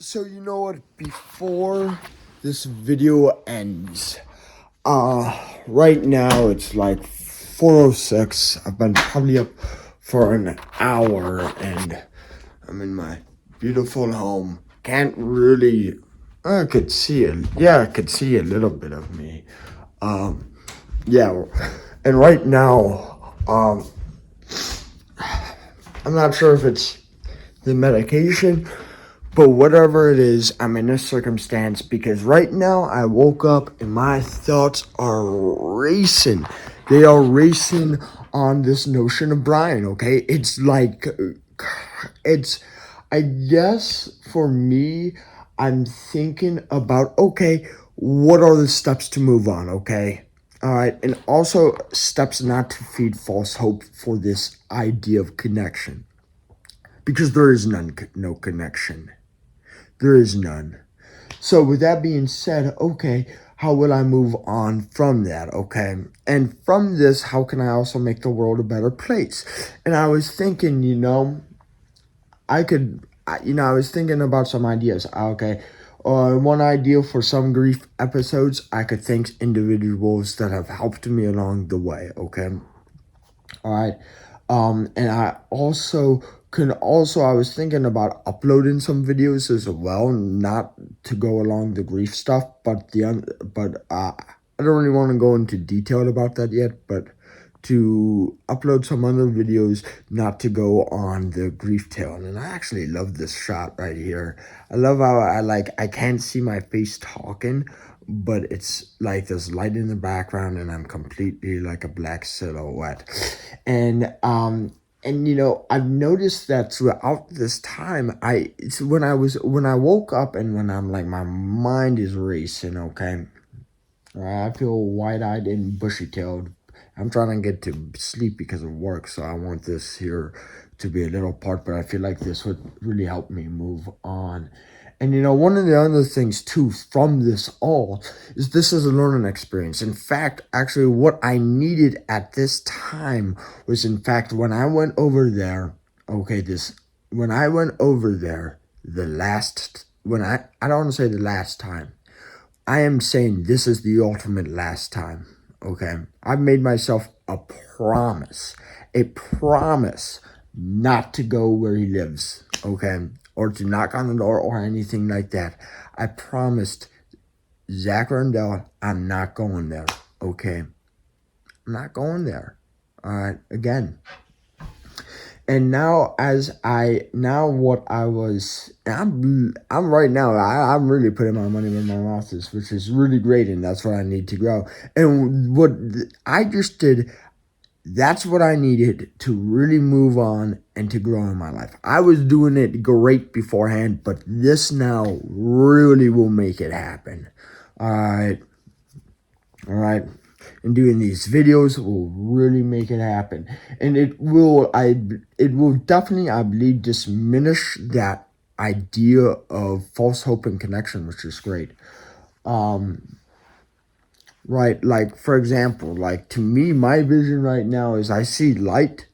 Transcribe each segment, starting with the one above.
So you know what? Before this video ends, right now it's like 4:06. I've been probably up for an hour, and I'm in my beautiful home. Can't really. I could see it. Yeah, I could see a little bit of me. Um, yeah, and right now, I'm not sure if it's the medication. But whatever it is, I'm in this circumstance because right now I woke up and my thoughts are racing. They are racing on this notion of Bryan, okay? I guess for me, I'm thinking about, okay, what are the steps to move on, okay? All right, and also steps not to feed false hope for this idea of connection because there is no connection. There is none. So with that being said, okay, how will I move on from that? Okay. And from this, how can I also make the world a better place? And I was thinking, I was thinking about some ideas. Okay. One idea for some grief episodes, I could thank individuals that have helped me along the way. Okay. All right. And I was thinking about uploading some videos as well, not to go along the grief stuff, I don't really want to go into detail about that yet, but to upload some other videos, not to go on the grief tail. And I actually love this shot right here. I love how I can't see my face talking, but it's like there's light in the background and I'm completely like a black silhouette. And I've noticed that throughout this time, when I woke up and when I'm like my mind is racing, okay. I feel wide-eyed and bushy-tailed. I'm trying to get to sleep because of work, so I want this here to be a little part, but I feel like this would really help me move on. And one of the other things too from this all is this is a learning experience. In fact, actually what I needed at this time was in fact when I went over there, okay, when I went over there I don't want to say the last time. I am saying this is the ultimate last time, okay? I've made myself a promise not to go where he lives, okay? Or to knock on the door or anything like that. I promised Zach Rundell I'm not going there, okay? I'm not going there, all right? Again, and now I'm right now I'm really putting my money where my mouth is, which is really great, and that's what I need to grow. And what I just did, that's what I needed to really move on and to grow in my life. I was doing it great beforehand, but this now really will make it happen. All right, and doing these videos will really make it happen, and it will definitely, I believe, diminish that idea of false hope and connection, which is great. Right, like for example, like to me, my vision right now is I see light.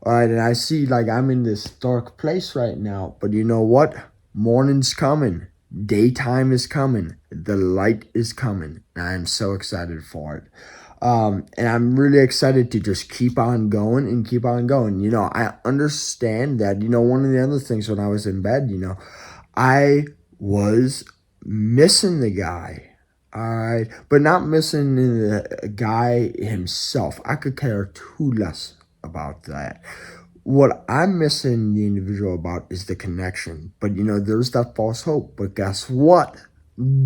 All right, and I see like I'm in this dark place right now, but you know what? Morning's coming. Daytime is coming. The light is coming. And I am so excited for it. And I'm really excited to just keep on going and keep on going. I understand that, one of the other things when I was in bed, I was missing the guy. All right, but not missing the guy himself. I could care too less about that. What I'm missing the individual about is the connection. But there's that false hope. But guess what?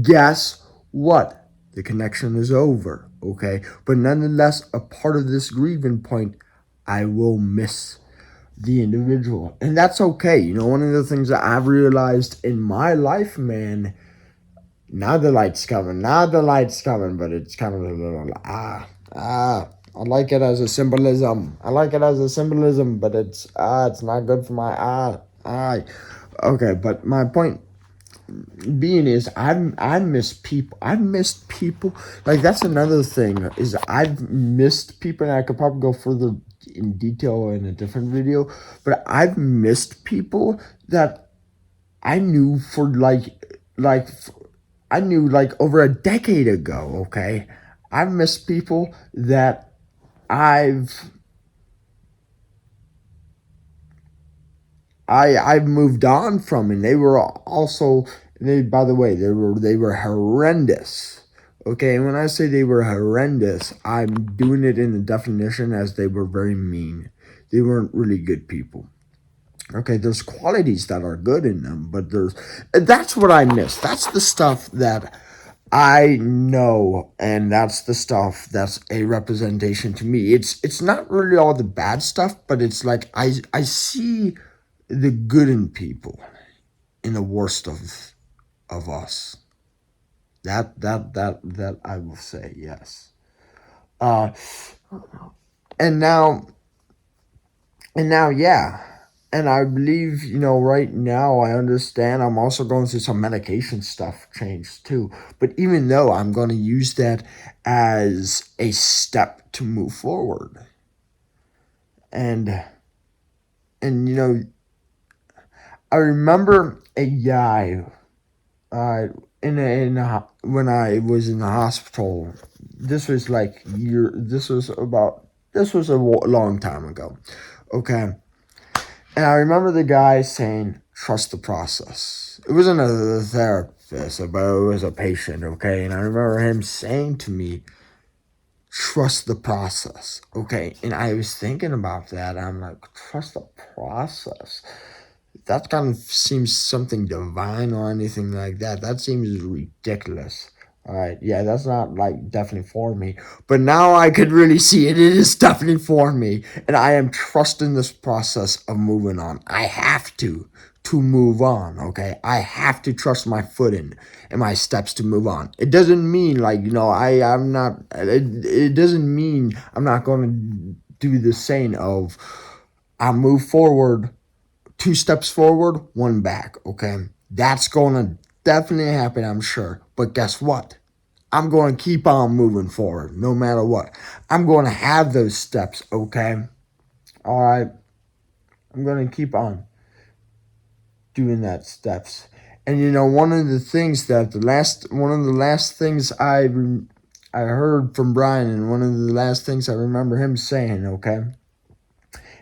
Guess what? The connection is over. Okay. But nonetheless, a part of this grieving point, I will miss the individual. And that's okay. One of the things that I've realized in my life, man, now the light's coming. Now the light's coming, but it's kind of a little I like it as a symbolism. But it's not good for my eye. Okay, but my point being is I miss people. I've missed people. Like that's another thing is I've missed people, and I could probably go further in detail in a different video. But I've missed people that I knew for like I knew like over a decade ago, okay? I've missed people that I've I've moved on from, and they were also, by the way, they were horrendous. Okay, and when I say they were horrendous, I'm doing it in the definition as they were very mean. They weren't really good people. Okay, there's qualities that are good in them, but that's what I miss. That's the stuff that I know, and that's the stuff that's a representation to me. It's not really all the bad stuff, but it's like I see the good in people in the worst of us. That I will say, yes. Uh and now yeah. And I believe, right now I understand I'm also going through some medication stuff change too. But even though I'm going to use that as a step to move forward. And I remember a guy uh when I was in the hospital. This was like this was a long time ago. Okay. And I remember the guy saying, trust the process. It wasn't a therapist, but it was a patient, okay? And I remember him saying to me, trust the process, okay? And I was thinking about that. I'm like, trust the process? That kind of seems something divine or anything like that. That seems ridiculous. All right, yeah, that's not like definitely for me. But now I could really see it. It is definitely for me, and I am trusting this process of moving on. I have to move on. Okay, I have to trust my footing and my steps to move on. It doesn't mean like I'm not. It doesn't mean I'm not going to do the saying of I move forward, two steps forward, one back, okay? That's going to definitely happen, I'm sure. But guess what? I'm going to keep on moving forward no matter what. I'm going to have those steps, okay? All right. I'm going to keep on doing that steps. And one of the things that one of the last things I heard from Bryan, and one of the last things I remember him saying, okay?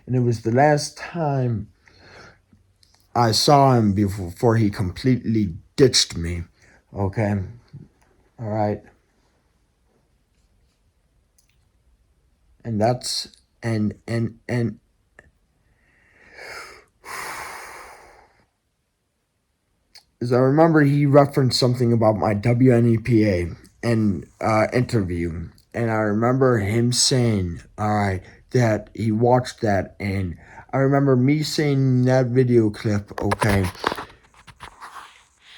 And it was the last time I saw him before he completely ditched me. Okay. All right. And that's and as I remember, he referenced something about my WNEPA and interview, and I remember him saying, "All right, that he watched that," and I remember me saying that video clip. Okay,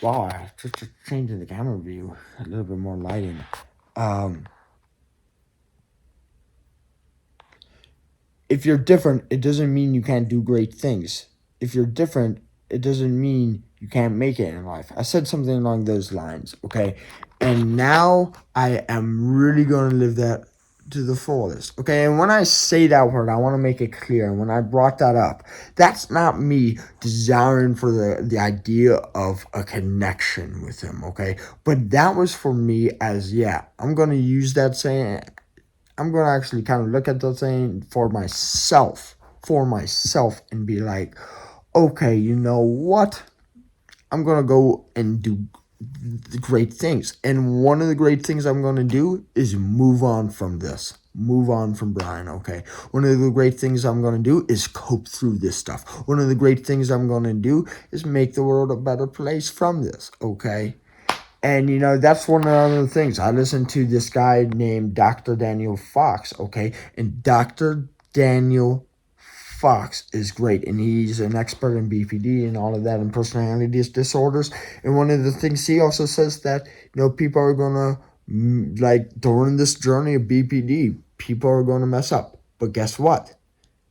wow, just changing the camera view, a little bit more lighting. If you're different, it doesn't mean you can't do great things. If you're different, it doesn't mean you can't make it in life. I said something along those lines, okay? And now I am really going to live that to the fullest, okay? And when I say that word, I want to make it clear. And when I brought that up, that's not me desiring for the idea of a connection with him, okay? But that was for me as, yeah, I'm going to use that saying. I'm going to actually kind of look at the thing for myself and be like, okay, you know what? I'm going to go and do the great things. And one of the great things I'm going to do is move on from this. Move on from Bryan, okay? One of the great things I'm going to do is cope through this stuff. One of the great things I'm going to do is make the world a better place from this, okay? And, that's one of the other things. I listened to this guy named Dr. Daniel Fox, okay? And Dr. Daniel Fox is great. And he's an expert in BPD and all of that and personality disorders. And one of the things he also says that, people are going to, like, during this journey of BPD, people are going to mess up. But guess what?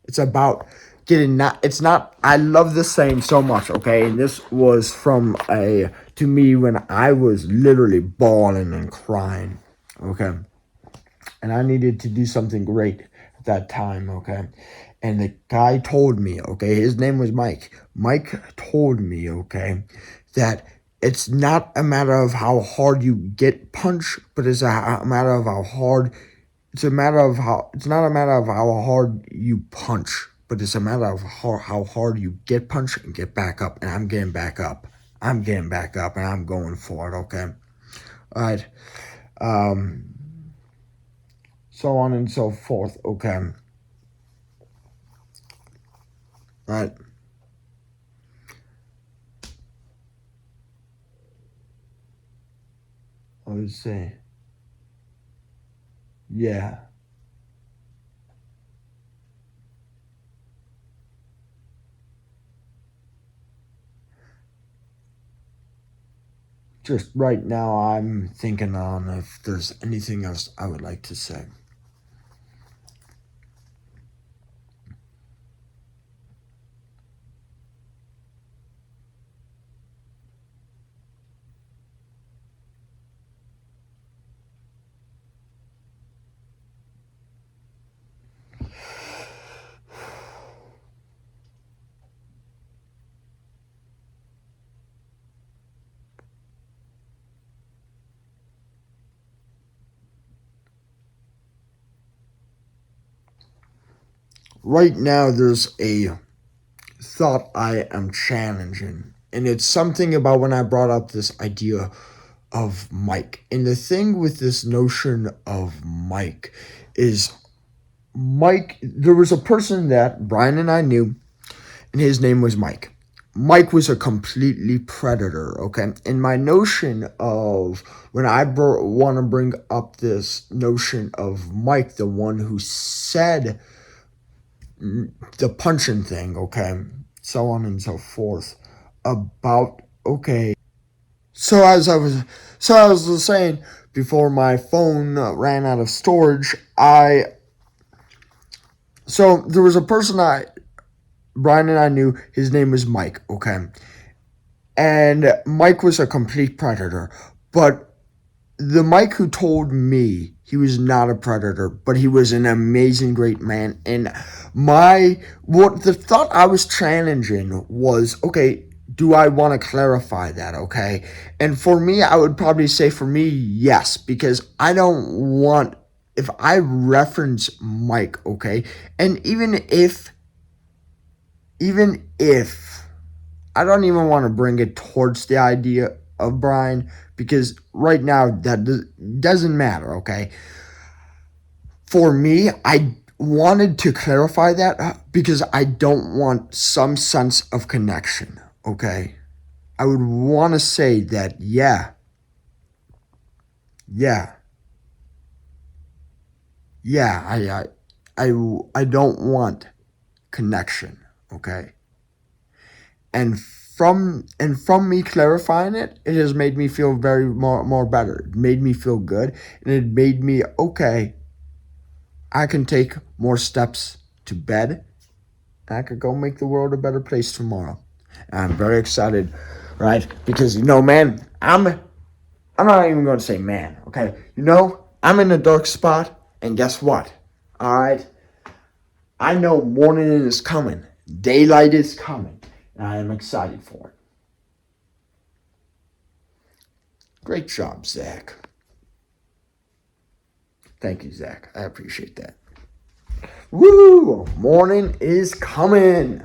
It's about it's not, I love this saying so much, okay? And this was to me when I was literally bawling and crying, okay? And I needed to do something great at that time, okay? And the guy told me, okay, his name was Mike. Mike told me, okay, that it's not a matter of how hard you get punched, but it's a matter of how hard. It's not a matter of how hard you punch, but it's a matter of how hard you get punched and get back up. And I'm getting back up. I'm getting back up, and I'm going for it. Okay, all right. Um, so on and so forth. Okay, all right. I would say, yeah. Just right now, I'm thinking on if there's anything else I would like to say. Right now, there's a thought I am challenging, and it's something about when I brought up this idea of Mike. And the thing with this notion of Mike is Mike, there was a person that Bryan and I knew, and his name was Mike. Mike was a completely predator, okay? And my notion of when I want to bring up this notion of Mike, the one who said the punching thing, okay? So on and so forth. About, okay. So as I was saying before my phone ran out of storage, so there was a person Bryan and I knew, his name was Mike, okay? And Mike was a complete predator. But the Mike who told me he was not a predator, but he was an amazing, great man. And what the thought I was challenging was, okay, do I want to clarify that, okay? And for me, I would probably say for me, yes, because I don't want, if I reference Mike, okay, and even if I don't even want to bring it towards the idea of Bryan because right now that doesn't matter, okay? For me, I wanted to clarify that because I don't want some sense of connection, okay? I would want to say that, yeah, yeah, I don't want connection, okay? And from me clarifying it, it has made me feel very more better. It made me feel good, and it made me okay. I can take more steps to bed, and I could go make the world a better place tomorrow. And I'm very excited, right? Because man, I'm not even going to say man, okay? I'm in a dark spot, and guess what? All right, I know morning is coming, daylight is coming, and I am excited for it. Great job, Zach. Thank you, Zach. I appreciate that. Woo! Morning is coming.